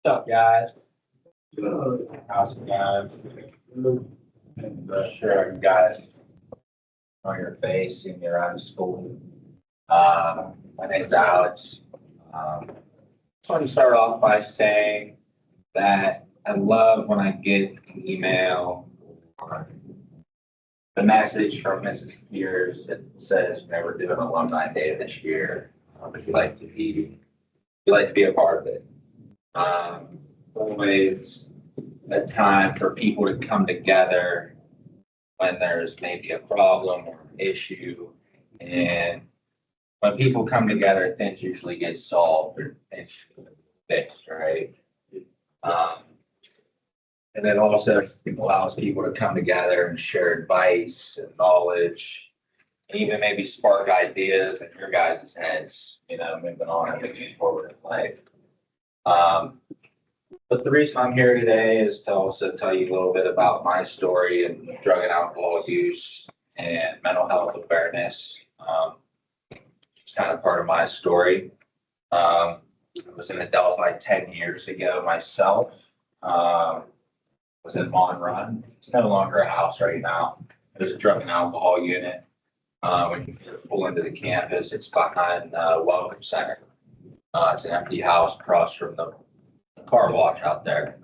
What's up, guys? How's it going? Sure, you guys on your face and you're out of school. My name's Alex. Just want to start off by saying that I love when I get an email or the message from Mrs. Pierce that says, we're doing Alumni Day this year. If you'd like to be a part of it. Always a time for people to come together when there's maybe a problem or an issue. And when people come together, things usually get solved or things fixed, right? And it also allows people to come together and share advice and knowledge, and even maybe spark ideas in your guys' heads, moving on and moving forward in life. But the reason I'm here today is to also tell you a little bit about my story and drug and alcohol use and mental health awareness. It's kind of part of my story. I was in Adelphi 10 years ago myself. Was in Mon Run. It's no longer a house right now. There's a drug and alcohol unit. When you first pull into the campus, it's behind the Welcome Center. It's an empty house across from the car wash out there.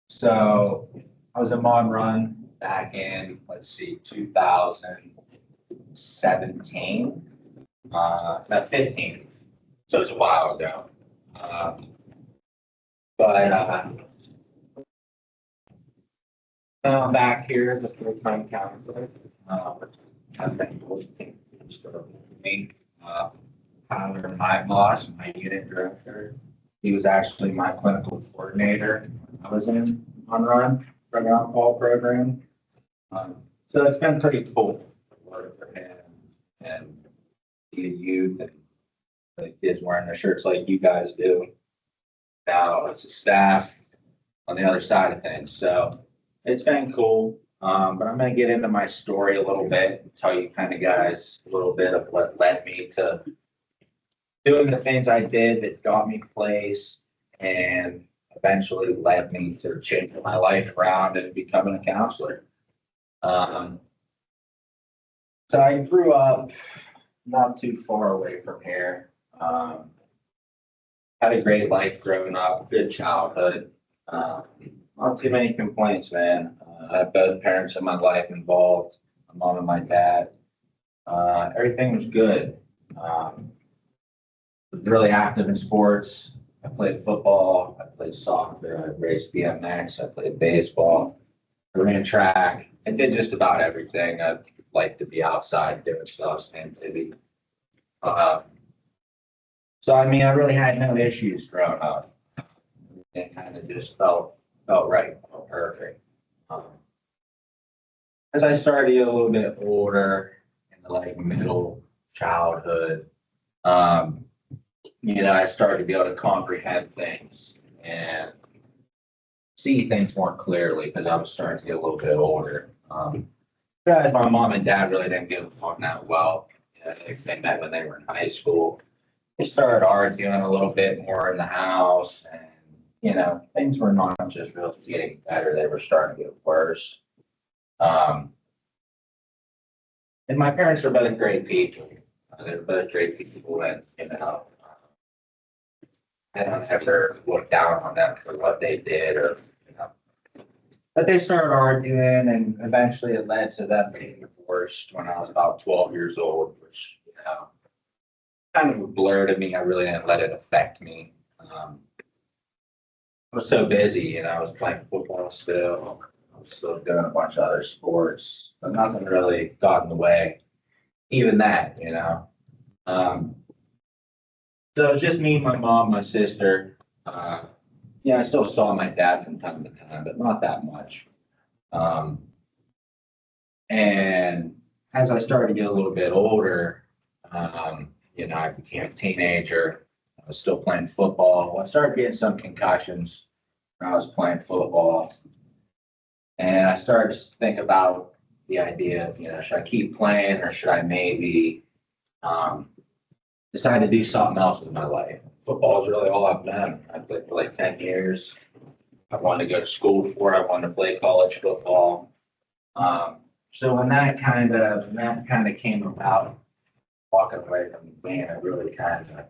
So I was in Mon Run back in, 2017, 15. So it's a while ago. But now I'm back here as a full-time counselor. I've been working for me. Tyler, my boss, my unit director, he was actually my clinical coordinator. I was in on run drug and alcohol program. So it's been pretty cool to work for him and be a youth and the kids wearing their shirts like you guys do. Now it's a staff on the other side of things. So it's been cool. But I'm going to get into my story a little bit and tell you kind of guys a little bit of what led me to doing the things I did that got me placed and eventually led me to changing my life around and becoming a counselor. So I grew up not too far away from here. Had a great life growing up, good childhood. Not too many complaints, man. I had both parents in my life involved, my mom and my dad. Everything was good. Was really active in sports. I played football, I played soccer, I raced BMX, I played baseball, I ran track. I did just about everything. I like to be outside doing stuff, staying busy. So I really had no issues growing up. It kind of just felt right, felt perfect. As I started to get a little bit older, in the middle childhood, I started to be able to comprehend things and see things more clearly because I was starting to get a little bit older. My mom and dad really didn't get along that well. They met when they were in high school. They started arguing a little bit more in the house, and things were not just really getting better; they were starting to get worse. And my parents are both great people. They're both great people, and I don't ever look down on them for what they did, But they started arguing, and eventually it led to them being divorced when I was about 12 years old, which kind of a blur to me. I really didn't let it affect me. I was so busy, I was playing football still. I was still doing a bunch of other sports, but nothing really got in the way. Even that, So it was just me, my mom, my sister. I still saw my dad from time to time, but not that much. And as I started to get a little bit older, I became a teenager. I was still playing football. I started getting some concussions when I was playing football. And I started to think about the idea of, should I keep playing or should I maybe decided to do something else with my life. Football is really all I've done. I played for like 10 years. I wanted to go to school for it. I wanted to play college football. So when that kind of came about, walking away from the game, it really kind of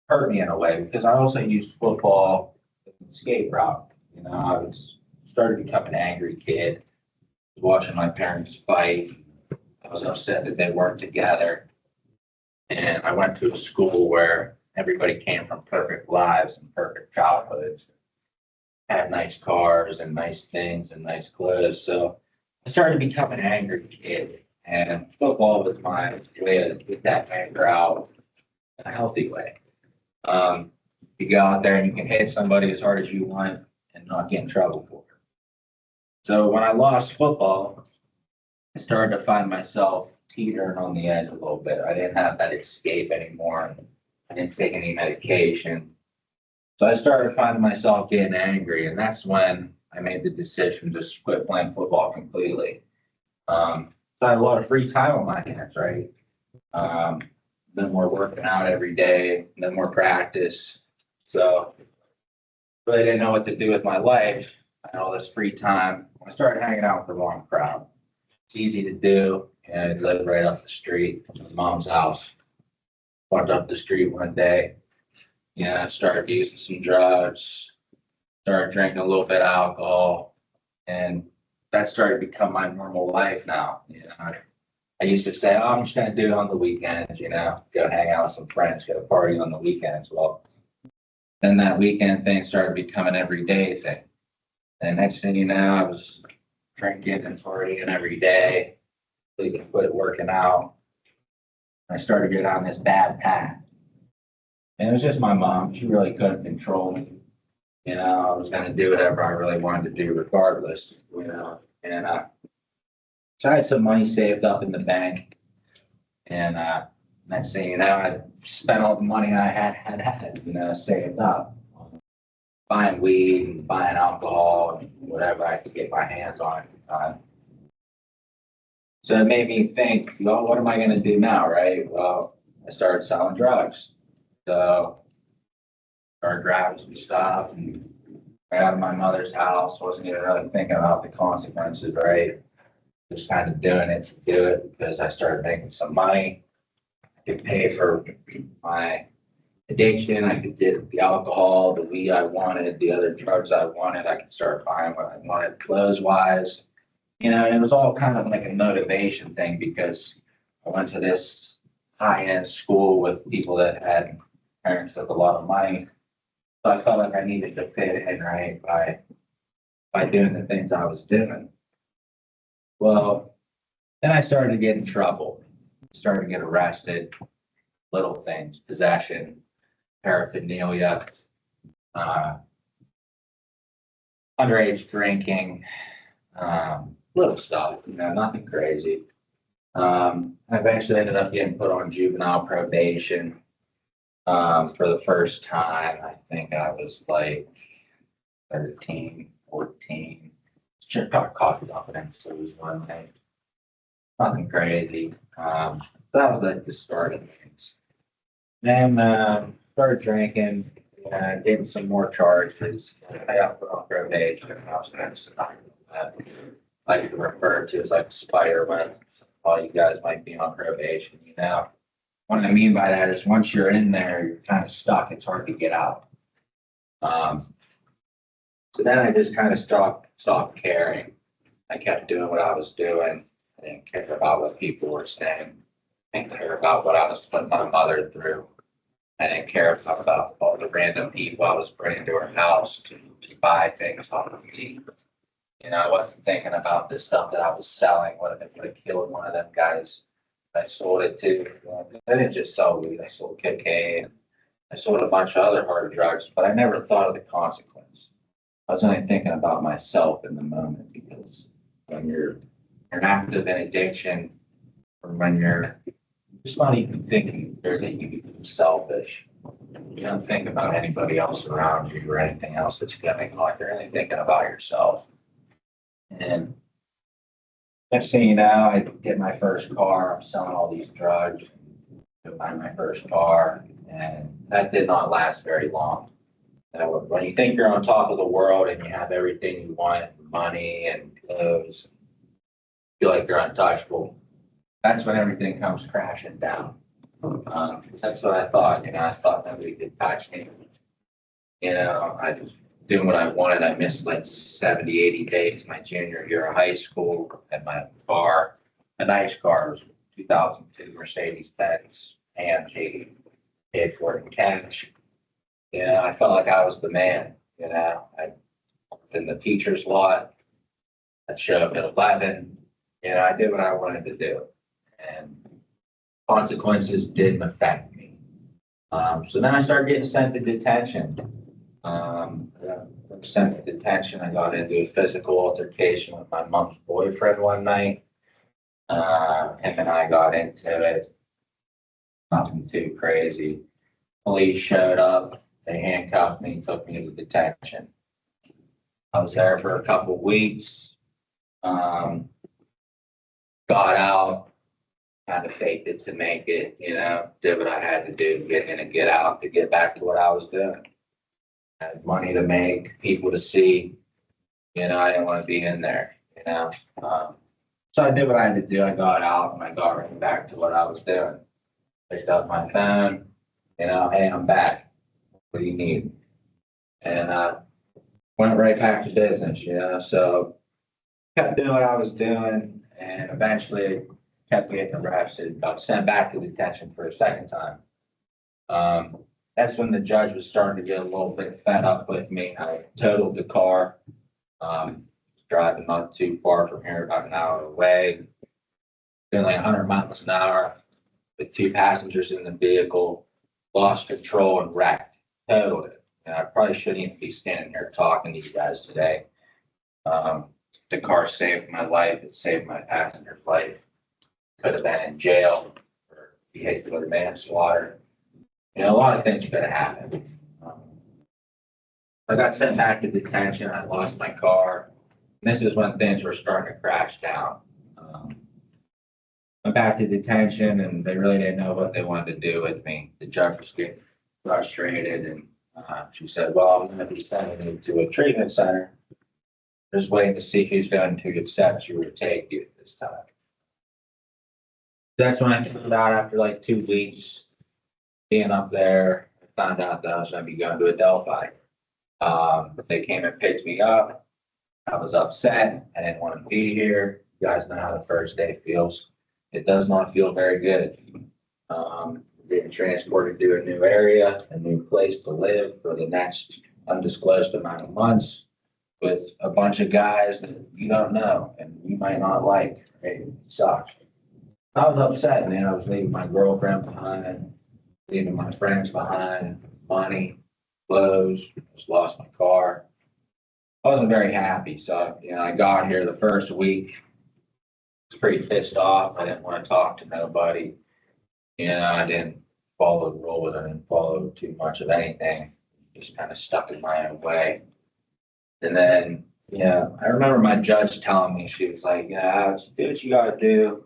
hurt me in a way because I also used football as an escape route. I was started becoming an angry kid, watching my parents fight. I was upset that they weren't together. And I went to a school where everybody came from perfect lives and perfect childhoods, had nice cars and nice things and nice clothes. So I started to become an angry kid. And football was my way to get that anger out in a healthy way. You go out there and you can hit somebody as hard as you want and not get in trouble for it. So when I lost football, I started to find myself teetering on the edge a little bit. I didn't have that escape anymore. I didn't take any medication. So I started finding myself getting angry, and that's when I made the decision to quit playing football completely. So I had a lot of free time on my hands, right? Then we're working out every day, then more practice. So really didn't know what to do with my life. I had all this free time. I started hanging out with the wrong crowd. It's easy to do, and I lived right up the street from my mom's house. Walked up the street one day, started using some drugs, started drinking a little bit of alcohol, and that started to become my normal life now. I used to say, oh, I'm just going to do it on the weekends, go hang out with some friends, go to party on the weekends. Well, then that weekend thing started becoming an everyday thing. And next thing you know, I was drinking and partying every day, completely quit working out. I started getting on this bad path. And it was just my mom. She really couldn't control me. I was going to do whatever I really wanted to do regardless, And so I had some money saved up in the bank. And next thing you know, I spent all the money I had saved up. Buying weed and buying alcohol and whatever I could get my hands on at the time. So it made me think, well, what am I going to do now, right? Well, I started selling drugs. So I started grabbing some stuff and got out of my mother's house. Wasn't even really thinking about the consequences, right? Just kind of doing it to do it because I started making some money. I could pay for my addiction. I could get the alcohol, the weed I wanted, the other drugs I wanted. I could start buying what I wanted clothes wise. And it was all kind of like a motivation thing because I went to this high end school with people that had parents with a lot of money. So I felt like I needed to fit in, right, by doing the things I was doing. Well, then I started to get in trouble, started to get arrested, little things, possession, paraphernalia, underage drinking, little stuff, nothing crazy. I eventually ended up getting put on juvenile probation for the first time. I think I was like 13, 14. Just got caught up in it one night. Nothing crazy. That was like the start of things. Then started drinking, getting some more charges. I got put on probation. I was kind of stuck with that. I could refer to as like a spider web. All you guys might be on probation, What I mean by that is once you're in there, you're kind of stuck. It's hard to get out. So then I just kind of stopped caring. I kept doing what I was doing. I didn't care about what people were saying. I didn't care about what I was putting my mother through. I didn't care about all the random people I was bringing to her house to buy things off of me. I wasn't thinking about the stuff that I was selling. What if it would have killed one of them guys I sold it to? I didn't just sell weed. I sold cocaine. I sold a bunch of other hard drugs, but I never thought of the consequence. I was only thinking about myself in the moment because when you're active in addiction, or when you're just not even thinking that you become selfish. You don't think about anybody else around you or anything else that's going on. You're only thinking about yourself. And next thing you know, I get my first car. I'm selling all these drugs. to buy my first car, and that did not last very long. When you think you're on top of the world and you have everything you want, money and clothes, feel like you're untouchable, that's when everything comes crashing down. That's what I thought. I thought nobody could touch me. I was doing what I wanted. I missed like 70, 80 days my junior year of high school. Had my car, a nice car, it was 2002 Mercedes-Benz AMG, paid for it in cash. I felt like I was the man. I worked in the teacher's lot. I'd show up at 11. I did what I wanted to do, and consequences didn't affect me. So then I started getting sent to detention. Sent to detention. I got into a physical altercation with my mom's boyfriend one night. Him and I got into it. Nothing too crazy. Police showed up. They handcuffed me, took me to detention. I was there for a couple of weeks. Got out, kind of faked it to make it, did what I had to do to get in and get out, to get back to what I was doing. I had money to make, people to see, I didn't want to be in there, So I did what I had to do. I got out and I got right back to what I was doing. Picked up my phone, hey, I'm back. What do you need? And went right back to business, so kept doing what I was doing, and eventually kept getting arrested. Got sent back to detention for a second time. That's when the judge was starting to get a little bit fed up with me. I totaled the car, driving not too far from here, about an hour away, doing like 100 miles an hour with 2 passengers in the vehicle, lost control and wrecked, totaled it. And I probably shouldn't even be standing here talking to you guys today. The car saved my life. It saved my passenger's life. Could have been in jail for vehicular manslaughter. A lot of things could have happened. I got sent back to detention. I lost my car. And this is when things were starting to crash down. Went back to detention, and they really didn't know what they wanted to do with me. The judge was getting frustrated, and she said, well, I'm going to be sending you to a treatment center. Just waiting to see who's going to accept you or take you this time. That's when I found out, after like 2 weeks being up there, I found out that I was going to be going to Adelphi. They came and picked me up. I was upset. I didn't want to be here. You guys know how the first day feels. It does not feel very good. Getting transported to a new area, a new place to live for the next undisclosed amount of months, with a bunch of guys that you don't know and you might not like. It sucks. I was upset, man. I was leaving my girlfriend behind, leaving my friends behind, money, clothes, just lost my car. I wasn't very happy. So, I got here the first week. I was pretty pissed off. I didn't want to talk to nobody. I didn't follow the rules. I didn't follow too much of anything. Just kind of stuck in my own way. And then, I remember my judge telling me, she was like, Alex, do what you got to do.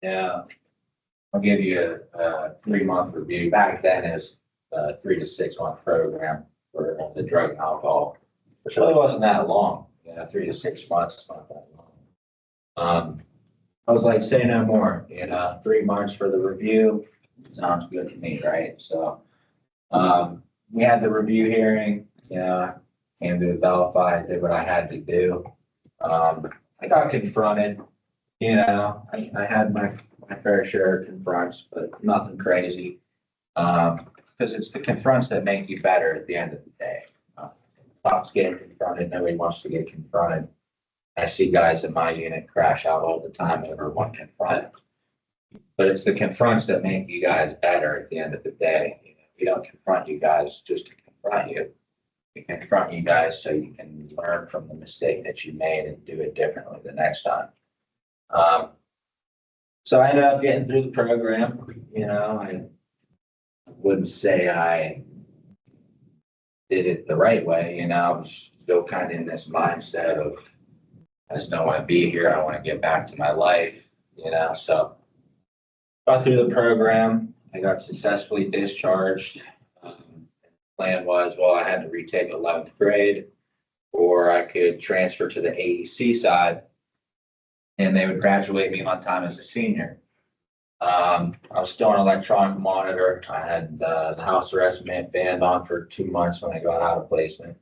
I'll give you a 3-month review. Back then, it was a 3 to 6 month program for the drug and alcohol, which really wasn't that long. 3 to 6 months is not that long. I was like, say no more. 3 months for the review sounds good to me, right? So we had the review hearing. Came to Adelphi, did what I had to do. I got confronted. I had my fair share of confronts, but nothing crazy. Because it's the confronts that make you better at the end of the day. Cops getting confronted, nobody wants to get confronted. I see guys in my unit crash out all the time over one confront. But it's the confronts that make you guys better at the end of the day. We don't confront you guys just to confront you. We confront you guys so you can learn from the mistake that you made and do it differently the next time. So I ended up getting through the program. I wouldn't say I did it the right way. I was still kind of in this mindset of, I just don't want to be here. I want to get back to my life, So got through the program. I got successfully discharged. Plan was, well, I had to retake 11th grade, or I could transfer to the AEC side, and they would graduate me on time as a senior. I was still an electronic monitor. I had the house arrest band on for 2 months when I got out of placement.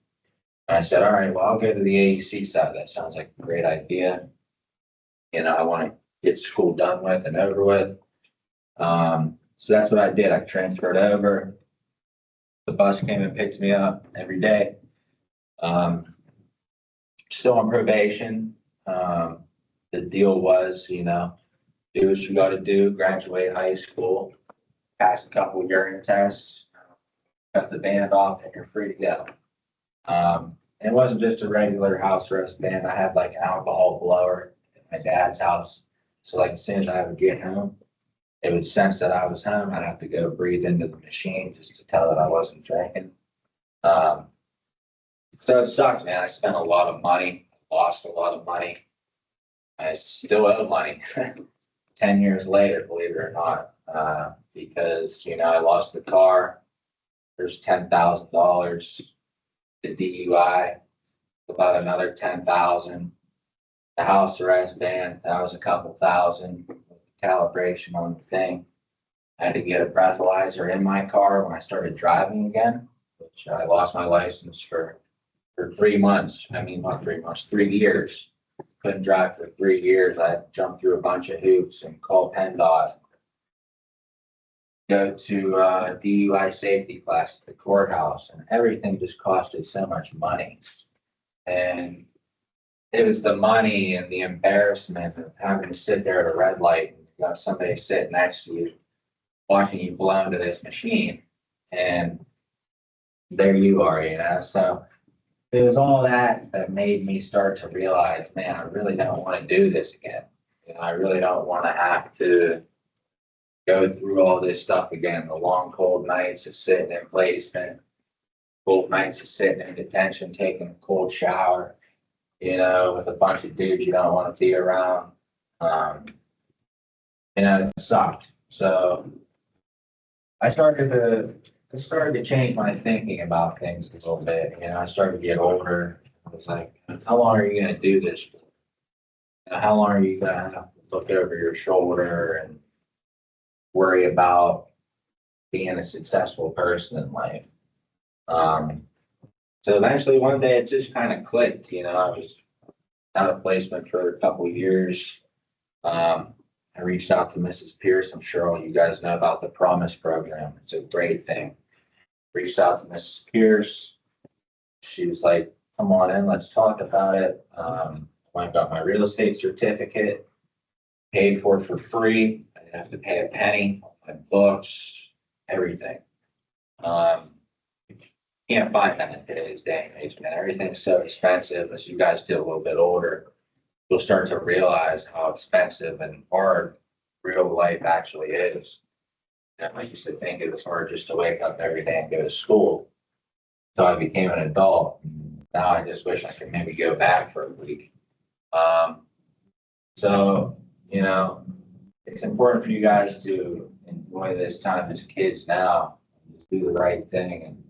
And I said, all right, well, I'll go to the AEC side. That sounds like a great idea. I want to get school done with and over with. So that's what I did. I transferred over. The bus came and picked me up every day. Still on probation. The deal was, do what you got to do, graduate high school, pass a couple of urine tests, cut the band off, and you're free to go. It wasn't just a regular house arrest band. I had like an alcohol blower at my dad's house. So like as soon as I would get home, it would sense that I was home. I'd have to go breathe into the machine just to tell that I wasn't drinking. So it sucked, man. I spent a lot of money, lost a lot of money. I still owe money 10 years later, believe it or not, because, I lost the car. There's $10,000. The DUI, about another 10,000. The house arrest ban, that was a couple thousand. Calibration on the thing. I had to get a breathalyzer in my car when I started driving again, which I lost my license for 3 months. I mean, not 3 months, 3 years. Couldn't drive for 3 years. I jumped through a bunch of hoops and called PennDOT. Go to DUI safety class at the courthouse, and everything just costed so much money. And it was the money and the embarrassment of having to sit there at a red light and you have somebody sit next to you, watching you blow into this machine, and there you are. So it was all that made me start to realize, man, I really don't want to do this again. I really don't want to have to go through all this stuff again. The long, cold nights of sitting in placement, cold nights of sitting in detention, taking a cold shower, with a bunch of dudes you don't want to be around. It sucked. So I started to change my thinking about things a little bit. I started to get older. I was like, how long are you going to do this for? How long are you going to have to look over your shoulder and worry about being a successful person in life? So eventually one day it just kind of clicked. I was out of placement for a couple of years. I reached out to Mrs. Pierce. I'm sure all you guys know about the Promise program. It's a great thing. Reached out to Mrs. Pierce. She was like, come on in, let's talk about it. I got my real estate certificate, paid for free. I didn't have to pay a penny, my books, everything. Can't find that in today's day and age, man. Everything's so expensive. As you guys get a little bit older, you'll start to realize how expensive and hard real life actually is. I used to think it was hard just to wake up every day and go to school. So I became an adult. Now I just wish I could maybe go back for a week. So, it's important for you guys to enjoy this time as kids now. Do the right thing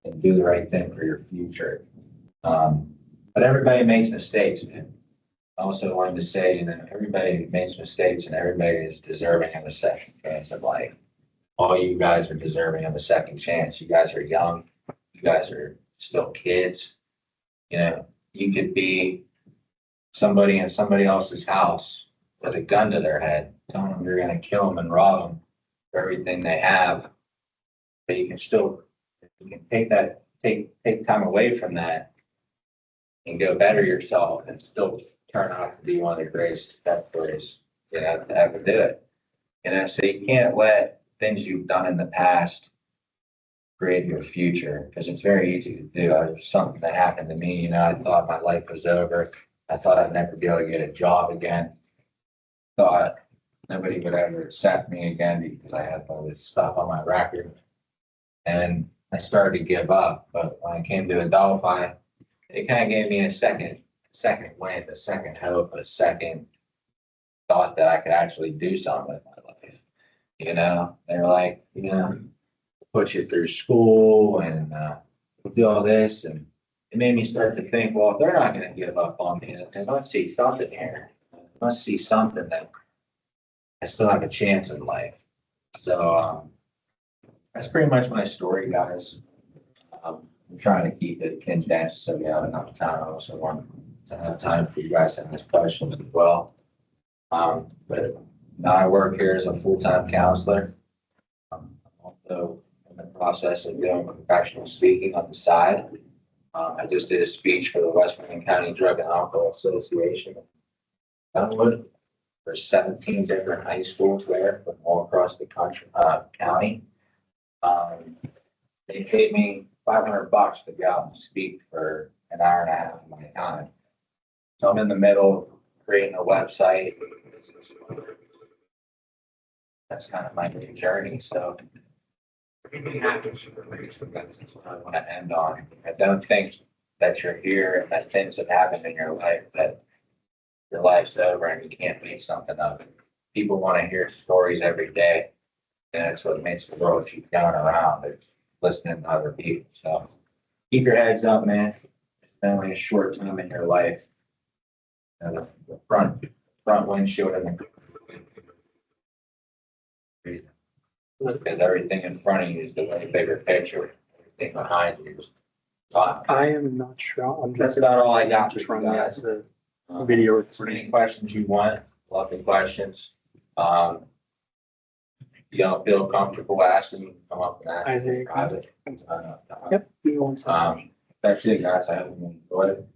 and do the right thing for your future. But everybody makes mistakes, man. I also wanted to say, everybody makes mistakes and everybody is deserving of a second chance of life. All you guys are deserving of a second chance. You guys are young. You guys are still kids. You could be somebody in somebody else's house with a gun to their head, telling them you're going to kill them and rob them for everything they have. But you can take time away from that and go better yourself and still turn out to be one of the greatest success stories, to ever do it. So you can't let things you've done in the past create your future, because it's very easy to do. It was something that happened to me. I thought my life was over. I thought I'd never be able to get a job again. Thought nobody would ever accept me again because I had all this stuff on my record. And I started to give up. But when I came to Adelphi, it kind of gave me a second wind, a second hope, a second thought that I could actually do something with my life. They're like, put you through school and, we'll do all this. And it made me start to think, well, if they're not gonna give up on me, they must see something here. They must see something that I still have a chance in life. So, that's pretty much my story, guys. I'm trying to keep it condensed so we have enough time. I also want to have time for you guys to ask questions as well. But now I work here as a full-time counselor. I'm also in the process of doing professional speaking on the side. I just did a speech for the Westmoreland County Drug and Alcohol Association. Dunwood. There's 17 different high schools there from all across the country, county. They paid me $500 to go out and speak for an hour and a half of my time. So I'm in the middle of creating a website. That's kind of my new journey. So everything happens for a reason. That's what I want to end on. I don't think that you're here and that things have happened in your life that your life's over and you can't make something of it. People want to hear stories every day. And that's what makes the world keep going around. It's listening to other people. So keep your heads up, man. It's only a short time in your life. And the front windshield and because everything in front of you is the way bigger picture. Everything behind you is fine. I am not sure. I'm That's just about all I got for just you running guys. the video. For any questions you want, love the questions. If you don't feel comfortable asking, you can come up and ask in Isaac. private. Yep. Give me 1 second. That's it, guys. I hope you enjoyed it.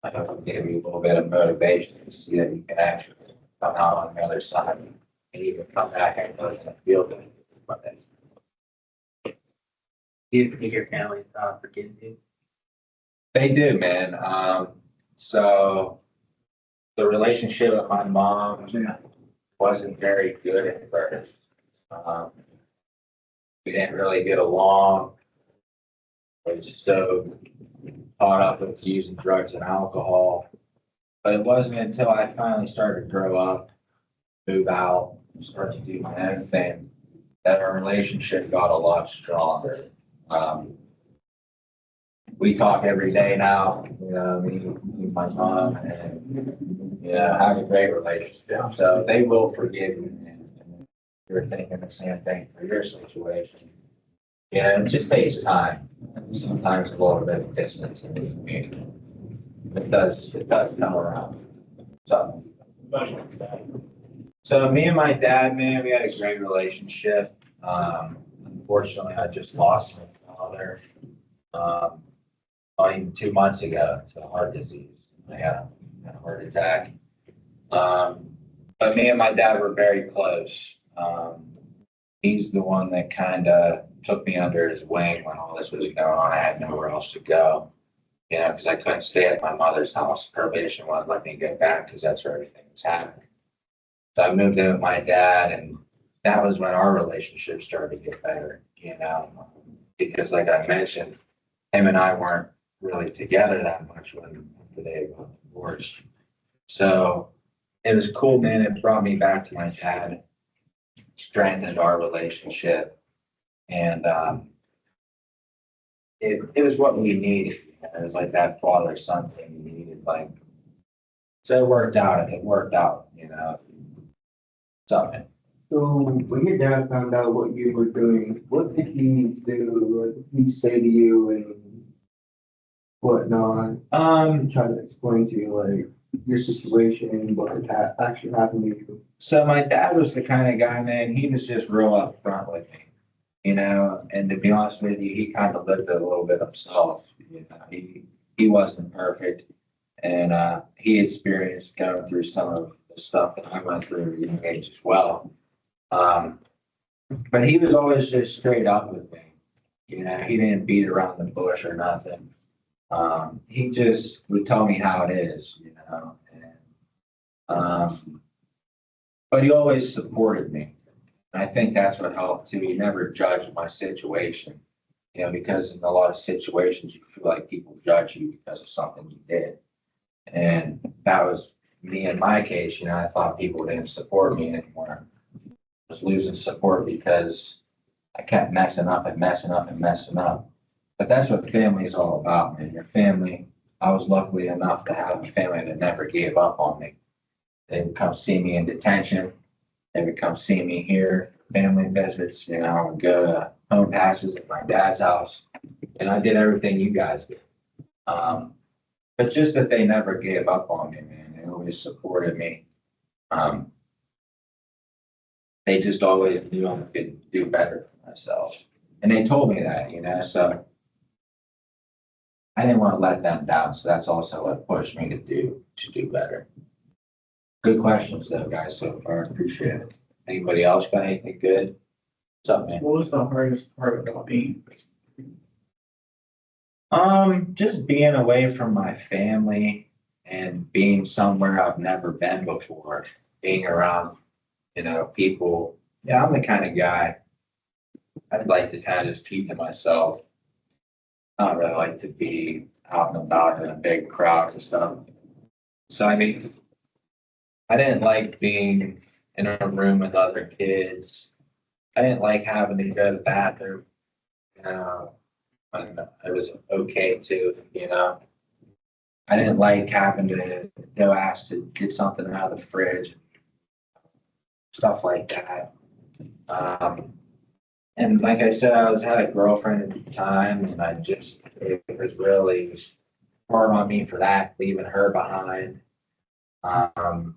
I hope it gave you a little bit of motivation to see that you can actually come out on the other side and even come back and feel good. Do you think your family forgive you? They do, man. So the relationship with my mom wasn't very good at first. We didn't really get along. I was just so caught up with using drugs and alcohol. But it wasn't until I finally started to grow up, move out, start to do my own thing, that our relationship got a lot stronger. We talk every day now, me and my mom, and, have a great relationship. So they will forgive you. And you're thinking the same thing for your situation. It just takes time. Sometimes a little bit of distance in the community. It does come around. So me and my dad, man, we had a great relationship. Unfortunately, I just lost my father. Even 2 months ago to heart disease. I had a heart attack. But me and my dad were very close. He's the one that kind of took me under his wing when all this was going on. I had nowhere else to go, because I couldn't stay at my mother's house. Probation wouldn't let me go back because that's where everything was happening. So I moved in with my dad, and that was when our relationship started to get better, because like I mentioned, him and I weren't really together that much when they got divorced. So it was cool, man. It brought me back to my dad, strengthened our relationship, and it was what we needed. It was like that father-son thing we needed. So it worked out. Something. So when your dad found out what you were doing, what did he do? What did he say to you and whatnot? Try to explain to you your situation and what had actually happened to you. So my dad was the kind of guy, man, he was just real upfront with me, and to be honest with you, he kind of lived it a little bit himself. He wasn't perfect, and he experienced going through some of the stuff that I went through at a young age as well. But he was always just straight up with me. He didn't beat around the bush or nothing. He just would tell me how it is, but he always supported me. And I think that's what helped too. He never judged my situation, because in a lot of situations you feel like people judge you because of something you did. And that was me in my case, I thought people didn't support me anymore. was losing support because I kept messing up and messing up and messing up. But that's what family is all about, man. Your family, I was lucky enough to have a family that never gave up on me. They would come see me in detention. They would come see me here, family visits, you know, I would go to home passes at my dad's house. And I did everything you guys did. But just that they never gave up on me, man. They always supported me. They just always knew I could do better for myself. And they told me that, you know, so I didn't want to let them down. So that's also what pushed me to do better. Good questions though, guys, so far. Appreciate it. Anybody else got anything good? What's up, man? What was the hardest part about being? Just being away from my family and being somewhere I've never been before, being around, you know, people. Yeah, I'm the kind of guy I'd like to kind of just keep to myself. I don't really like to be out and about in a big crowd and stuff. So, I mean, I didn't like being in a room with other kids. I didn't like having to go to the bathroom. You know, when it was okay to, you know. I didn't like having to go ask to get something out of the fridge, stuff like that. And like I said, had a girlfriend at the time, and it was really hard on me for that, leaving her behind. And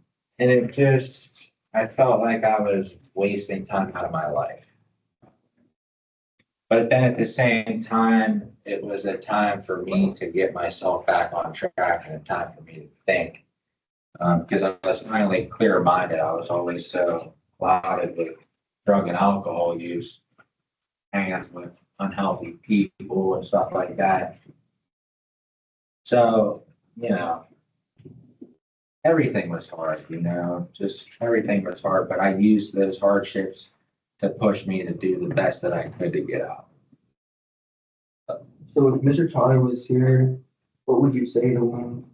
I felt like I was wasting time out of my life. But then at the same time, it was a time for me to get myself back on track and a time for me to think. Because I was finally clear-minded. I was always so clouded with drug and alcohol use, hanging out with unhealthy people and stuff like that. So, you know, everything was hard, you know, just everything was hard. But I used those hardships to push me to do the best that I could to get out. So if Mr. Tyler was here, what would you say to him?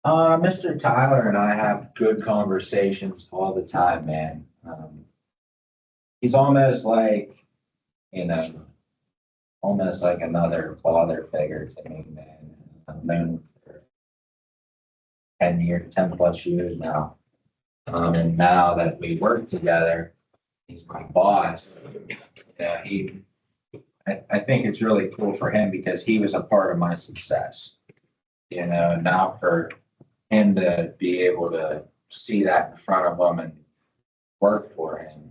Mr. Tyler and I have good conversations all the time, man. He's almost like, you know, almost like another father figure to me, man. I've known him for 10 plus years now. And now that we work together, he's my boss. Yeah, I think it's really cool for him because he was a part of my success. You know, and now for him to be able to see that in front of him and work for him,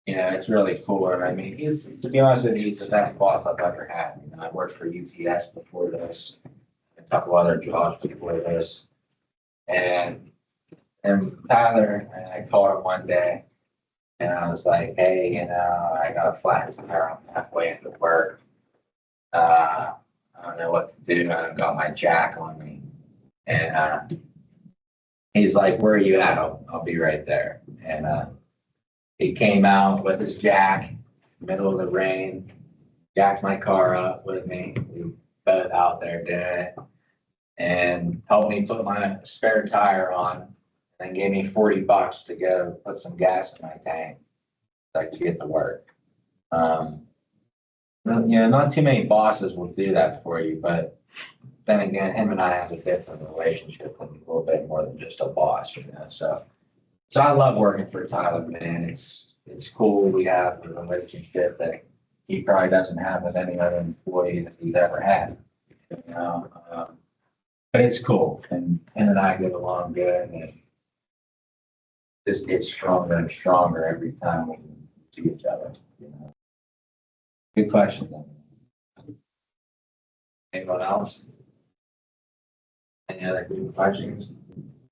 you know, it's really cool. And I mean, to be honest with you, he's the best boss I've ever had. You know, I worked for UPS before this, a couple other jobs before this. And Tyler, and I called him one day and I was like, hey, you know, I got a flat tire. I'm halfway into work. I don't know what to do. I got my jack on me. And he's like, where are you at? I'll be right there. And he came out with his jack, middle of the rain, jacked my car up with me. We both out there doing it. And helped me put my spare tire on. And gave me $40 to go put some gas in my tank so I could get to work. You know, not too many bosses will do that for you, but then again, him and I have a different relationship and a little bit more than just a boss, you know. So I love working for Tyler, man. It's cool. We have a relationship that he probably doesn't have with any other employee that he's ever had. You know, but it's cool, and him and I get along good, and just gets stronger and stronger every time we see each other. You know. Good question, though. Anyone else? Any other good questions?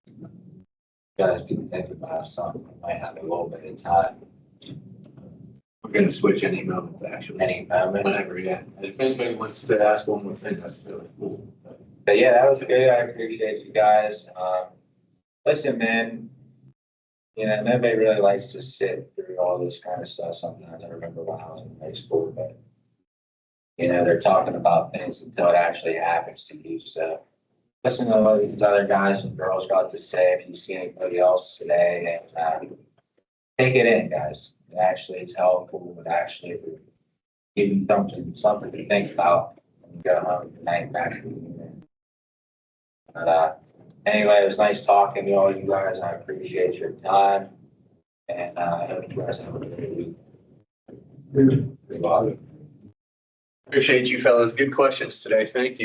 You guys can think about something. We might have a little bit of time. We're gonna switch any moment, actually. Any moment. Whenever, yeah. And if anybody wants to ask one more thing, that's really cool. But yeah, that was good. I appreciate you guys. Listen, man. You know, nobody really likes to sit through all this kind of stuff sometimes. I remember when I was in high school, but you know, they're talking about things until it actually happens to you. So listen to what these other guys and girls got to say. If you see anybody else today, and take it in, guys. It actually is helpful. It actually give you something to think about when you go home tonight. Actually, but anyway, it was nice talking to all you guys. I appreciate your time, and I hope you guys have a good week. Good luck. Appreciate you fellas. Good questions today. Thank you.